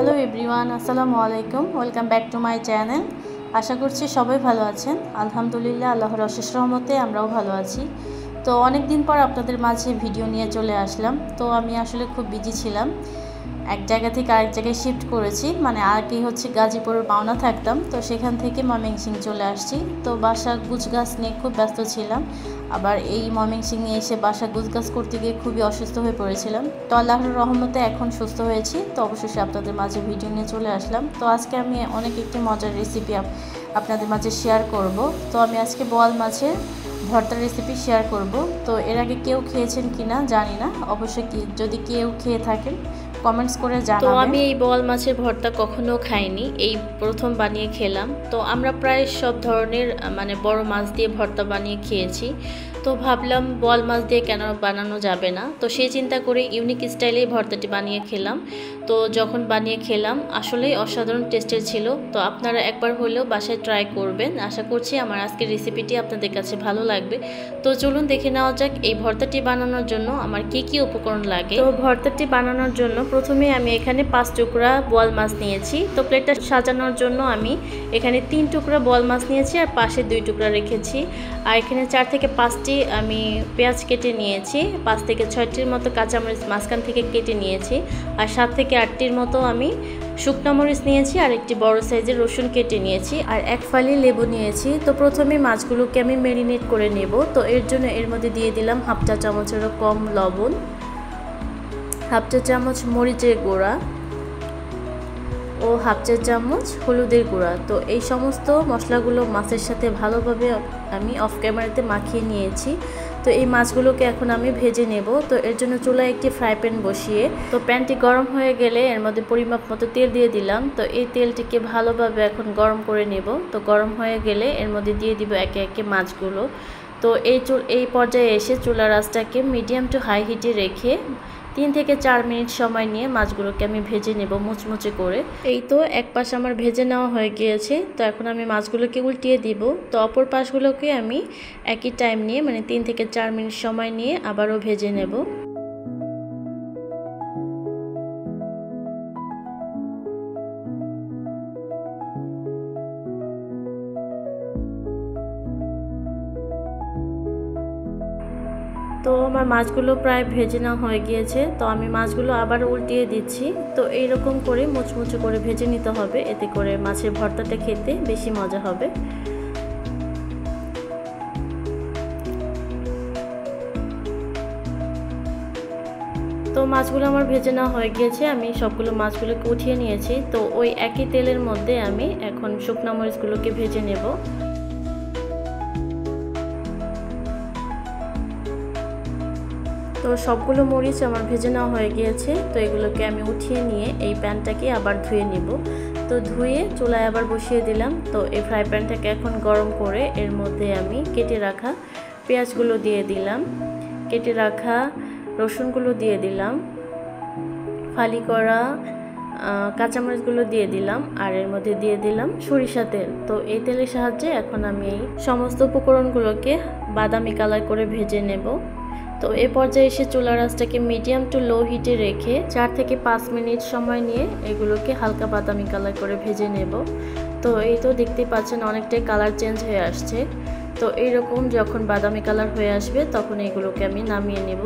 Hello everyone, আসসালামু আলাইকুম। Welcome back to my channel. আশা করছি সবাই ভালো আছেন। আলহামদুলিল্লাহ, আল্লাহর অশেষ রহমতে আমরাও ভালো আছি। তো অনেক দিন পর আপনাদের মাঝে ভিডিও নিয়ে চলে আসলাম। তো আমি আসলে খুব বিজি ছিলাম, এক জায়গা থেকে আরেক জায়গায় শিফট করেছি। মানে আগে গাজীপুরের পাওনা থাকতাম, তো সেখান থেকে ময়মনসিংহ চলে আসছি। তো বাসা গুছগাছ নিয়ে খুব ব্যস্ত ছিলাম। আবার এই ময়মনসিংহে এসে বাসা গুছগাছ করতে গিয়ে খুবই অসুস্থ হয়ে পড়েছিলাম। তো আল্লাহর রহমতে এখন সুস্থ হয়েছি। তো অবশেষে আপনাদের মাঝে ভিডিও নিয়ে চলে আসলাম। তো আজকে আমি অনেক একটি মজার রেসিপি আপনাদের মাঝে শেয়ার করব। তো আমি আজকে বোয়াল মাছের ভর্তার রেসিপি শেয়ার করব। তো এর আগে কেউ খেয়েছেন কিনা জানি না, অবশ্যই যদি কেউ খেয়ে থাকেন কমেন্টস করে জানাবেন। তো আমি এই বোয়াল মাছের ভর্তা কখনো খাইনি, এই প্রথম বানিয়ে খেলাম। তো আমরা প্রায় সব ধরনের বড় মাছ দিয়ে ভর্তা বানিয়ে খেয়েছি। তো ভাবলাম বোয়াল মাছ দিয়ে কেন বানানো যাবে না। তো সেই চিন্তা করে ইউনিক স্টাইলেই ভর্তাটি বানিয়ে খেলাম। তো যখন বানিয়ে খেলাম আসলেই অসাধারণ টেস্টের ছিল। তো আপনারা একবার হলেও বাসায় ট্রাই করবেন। আশা করছি আমার আজকের রেসিপিটি আপনাদের কাছে ভালো লাগবে। তো চলুন দেখে নেওয়া যাক এই ভর্তাটি বানানোর জন্য আমার কি কি উপকরণ লাগে। তো ভর্তাটি বানানোর জন্য প্রথমে আমি এখানে 5 টুকরা বোয়াল মাছ নিয়েছি। তো প্লেটটা সাজানোর জন্য আমি এখানে 3 টুকরা বোয়াল মাছ নিয়েছি আর পাশে 2 টুকরা রেখেছি। আর এখানে 4 থেকে 5টি আমি পেঁয়াজ কেটে নিয়েছি। 5 থেকে 6টির মতো কাঁচামরিচ মাঝখান থেকে কেটে নিয়েছি। আর 7 থেকে 8টির মতো আমি শুকনো মরিচ নিয়েছি আর একটি বড় সাইজের রসুন কেটে নিয়েছি আর 1 ফালি লেবু নিয়েছি। তো প্রথমে মাছগুলোকে আমি ম্যারিনেট করে নেব। তো এর জন্য এর মধ্যে দিয়ে দিলাম 1/2 চা চামচেরও কম লবণ, 1/2 চা চামচ মরিচের গুঁড়া ও 1/2 চা চামচ হলুদের গুঁড়া। তো এই সমস্ত মশলাগুলো মাছের সাথে ভালোভাবে আমি অফ ক্যামেরাতে মাখিয়ে নিয়েছি। তো এই মাছগুলোকে এখন আমি ভেজে নেব। তো এর জন্য চুলায় একটি ফ্রাই প্যান বসিয়ে তো প্যানটি গরম হয়ে গেলে এর মধ্যে পরিমাপ মতো তেল দিয়ে দিলাম। তো এই তেলটিকে ভালোভাবে এখন গরম করে নেব। তো গরম হয়ে গেলে এর মধ্যে দিয়ে দিব একে একে মাছগুলো। তো এই পর্যায়ে এসে চুলার আঁচটাকে মিডিয়াম টু হাই হিটে রেখে 3 থেকে 4 মিনিট সময় নিয়ে মাছগুলোকে আমি ভেজে নেব মুচমুচে করে। এই তো এক পাশ আমার ভেজে নেওয়া হয়ে গিয়েছে। তো এখন আমি মাছগুলোকে উল্টিয়ে দিব। তো অপর পাশগুলোকে আমি একই টাইম নিয়ে 3 থেকে 4 মিনিট সময় নিয়ে আবারও ভেজে নেব। তো আমার মাছগুলো প্রায় ভেজে নেওয়া হয়ে গিয়েছে। তো আমি মাছগুলো আবার উল্টিয়ে দিচ্ছি। তো এইরকম করে মুচমুচে করে ভেজে নিতে হবে, এতে করে মাছের ভর্তাটা খেতে বেশি মজা হবে। তো মাছগুলো আমার ভেজে নেওয়া হয়ে গিয়েছে। আমি সবগুলো মাছগুলোকে উঠিয়ে নিয়েছি। তো ওই একই তেলের মধ্যে আমি এখন শুকনা মরিচগুলোকে ভেজে নেব। তো সবগুলো মরিচ আমার ভেজে নেওয়া হয়ে গিয়েছে। তো এগুলোকে আমি উঠিয়ে নিয়ে এই প্যানটাকে আবার ধুয়ে নিব। তো ধুয়ে চুলায় আবার বসিয়ে দিলাম। তো এই ফ্রাই প্যানটাকে এখন গরম করে এর মধ্যে আমি কেটে রাখা পেঁয়াজগুলো দিয়ে দিলাম, কেটে রাখা রসুনগুলো দিয়ে দিলাম, ফালি করা কাঁচামরিচগুলো দিয়ে দিলাম আর এর মধ্যে দিয়ে দিলাম সরিষা তেল। তো এই তেলের সাহায্যে এখন আমি এই সমস্ত উপকরণগুলোকে বাদামি কালার করে ভেজে নেব। তো এ পর্যায়ে এসে চুলার আঁচটাকে মিডিয়াম টু লো হিটে রেখে 4 থেকে 5 মিনিট সময় নিয়ে এগুলোকে হালকা বাদামি কালার করে ভেজে নেব। তো এই তো দেখতেই পাচ্ছেন অনেকটাই কালার চেঞ্জ হয়ে আসছে। তো এইরকম যখন বাদামি কালার হয়ে আসবে তখন এগুলোকে আমি নামিয়ে নেব।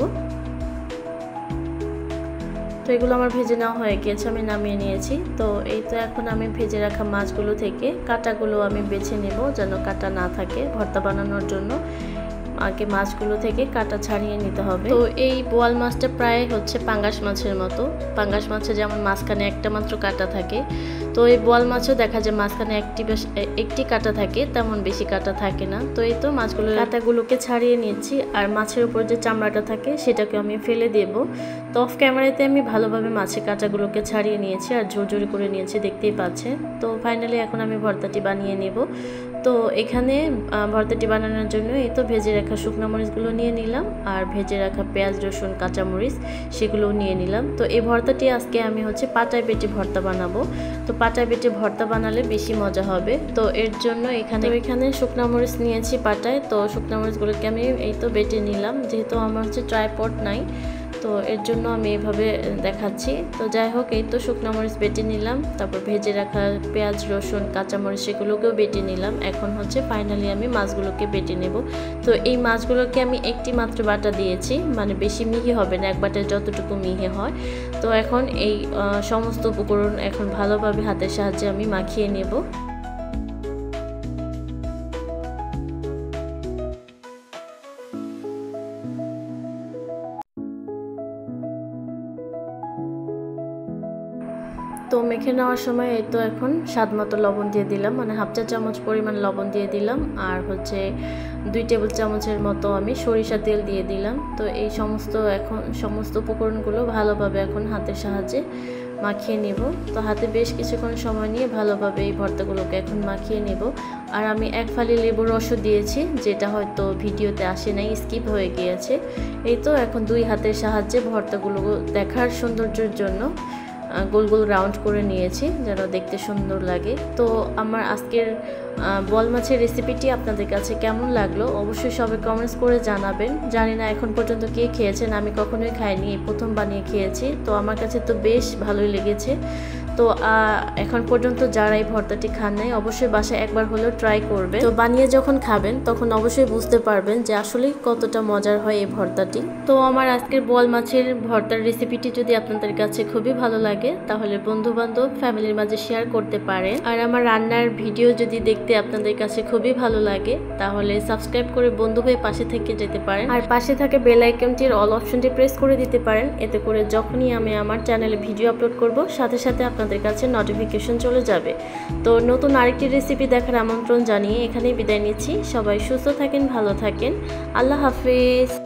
তো এগুলো আমার ভেজে নেওয়া হয়ে গিয়েছে, আমি নামিয়ে নিয়েছি। তো এই তো এখন আমি ভেজে রাখা মাছগুলো থেকে কাঁটাগুলো আমি বেছে নেব, যেন কাঁটা না থাকে। ভর্তা বানানোর জন্য আগে মাছগুলো থেকে কাঁটা ছাড়িয়ে নিতে হবে। তো এই বোয়াল মাছটা প্রায় পাঙ্গাস মাছের মতো। পাঙ্গাস মাছে যেমন মাঝখানে একটা মাত্র কাঁটা থাকে, তো এই বোয়াল মাছও দেখা যায় মাঝখানে একটি কাঁটা থাকে, তেমন বেশি কাঁটা থাকে না। তো এই তো মাছগুলো কাঁটাগুলোকে ছাড়িয়ে নিচ্ছি আর মাছের উপর যে চামড়াটা থাকে সেটাকে আমি ফেলে দেব। তো অফ ক্যামেরাতে আমি ভালোভাবে মাছের কাঁটাগুলোকে ছাড়িয়ে নিয়েছি আর ঝুরঝুরি করে নিয়েছি, দেখতেই পাচ্ছেন। তো ফাইনালি এখন আমি ভর্তাটি বানিয়ে নেব। তো এখানে ভর্তাটি বানানোর জন্য এই তো ভেজে রাখা শুকনো মরিচগুলো নিয়ে নিলাম আর ভেজে রাখা পেঁয়াজ রসুন কাঁচামরিচ সেগুলো নিয়ে নিলাম। তো এই ভর্তাটি আজকে আমি পাটায় বেটে ভর্তা বানাবো। তো পাটায় বেটে ভর্তা বানালে বেশি মজা হবে। তো এর জন্য এখানে শুকনো মরিচ নিয়েছি পাটায়। তো শুকনো মরিচগুলোকে আমি এই তো বেটে নিলাম, যেহেতু আমার ট্রাইপড নাই। তো তো এর জন্য আমি এইভাবে দেখাচ্ছি। তো যাই হোক, এই তো শুকনো মরিচ বেটে নিলাম, তারপর ভেজে রাখা পেঁয়াজ রসুন কাঁচামরিচ সেগুলোকেও বেটে নিলাম। এখন হচ্ছে ফাইনালি আমি মাছগুলোকে বেটে নেব। তো এই মাছগুলোকে আমি একটি মাত্র বাটা দিয়েছি, মানে বেশি মিহি হবে না, এক বাটায় যতটুকু মিহি হয়। তো এখন এই সমস্ত উপকরণ এখন ভালোভাবে হাতের সাহায্যে আমি মাখিয়ে নেব। তো মেখে নেওয়ার সময় এই তো এখন স্বাদ মতো লবণ দিয়ে দিলাম, মানে হাফ চা চামচ পরিমাণ লবণ দিয়ে দিলাম। আর হচ্ছে 2 টেবিল চামচের মতো আমি সরিষা তেল দিয়ে দিলাম। তো এই সমস্ত উপকরণগুলো ভালোভাবে এখন হাতের সাহায্যে মাখিয়ে নেব। তো হাতে বেশ কিছুক্ষণ সময় নিয়ে ভালোভাবে এই ভর্তাগুলোকে এখন মাখিয়ে নেব। আর আমি 1 ফালি লেবুর রসও দিয়েছি, যেটা হয়তো ভিডিওতে আসে নাই, স্কিপ হয়ে গিয়েছে। এই তো এখন 2 হাতের সাহায্যে ভর্তাগুলো দেখার সৌন্দর্যের জন্য গোল গোল রাউন্ড করে নিয়েছি, যেন দেখতে সুন্দর লাগে। তো আমার আজকের বল মাছের রেসিপিটি আপনাদের কাছে কেমন লাগলো অবশ্যই সবাই কমেন্টস করে জানাবেন। জানি না এখন পর্যন্ত কে খেয়েছেন, আমি কখনোই খাইনি, এই প্রথম বানিয়ে খেয়েছি। তো আমার কাছে তো বেশ ভালোই লেগেছে। তো এখন পর্যন্ত যারা এই ভর্তাটি খান নাই অবশ্যই বাসায় একবার হলেও ট্রাই করবেন। তো বানিয়ে যখন খাবেন তখন অবশ্যই বুঝতে পারবেন যে আসলে কতটা মজার হয় এই ভর্তাটি। তো আমার আজকের বোয়াল মাছের ভর্তার রেসিপিটি যদি আপনাদের কাছে খুবই ভালো লাগে তাহলে বন্ধু বান্ধব ফ্যামিলির মাঝে শেয়ার করতে পারেন। আর আমার রান্নার ভিডিও যদি দেখতে আপনাদের কাছে খুবই ভালো লাগে তাহলে সাবস্ক্রাইব করে বন্ধু হয়ে পাশে থেকে যেতে পারেন। আর পাশে থাকে বেল আইকনটির অল অপশনটি প্রেস করে দিতে পারেন। এতে করে যখনই আমি আমার চ্যানেলে ভিডিও আপলোড করব সাথে সাথে আপনাদের কাছে নোটিফিকেশন চলে যাবে। তো নতুন আরেকটি রেসিপি দেখার আমন্ত্রণ জানিয়ে এখানেই বিদায় নিচ্ছি। সবাই সুস্থ থাকেন, ভালো থাকেন, আল্লাহ হাফেজ।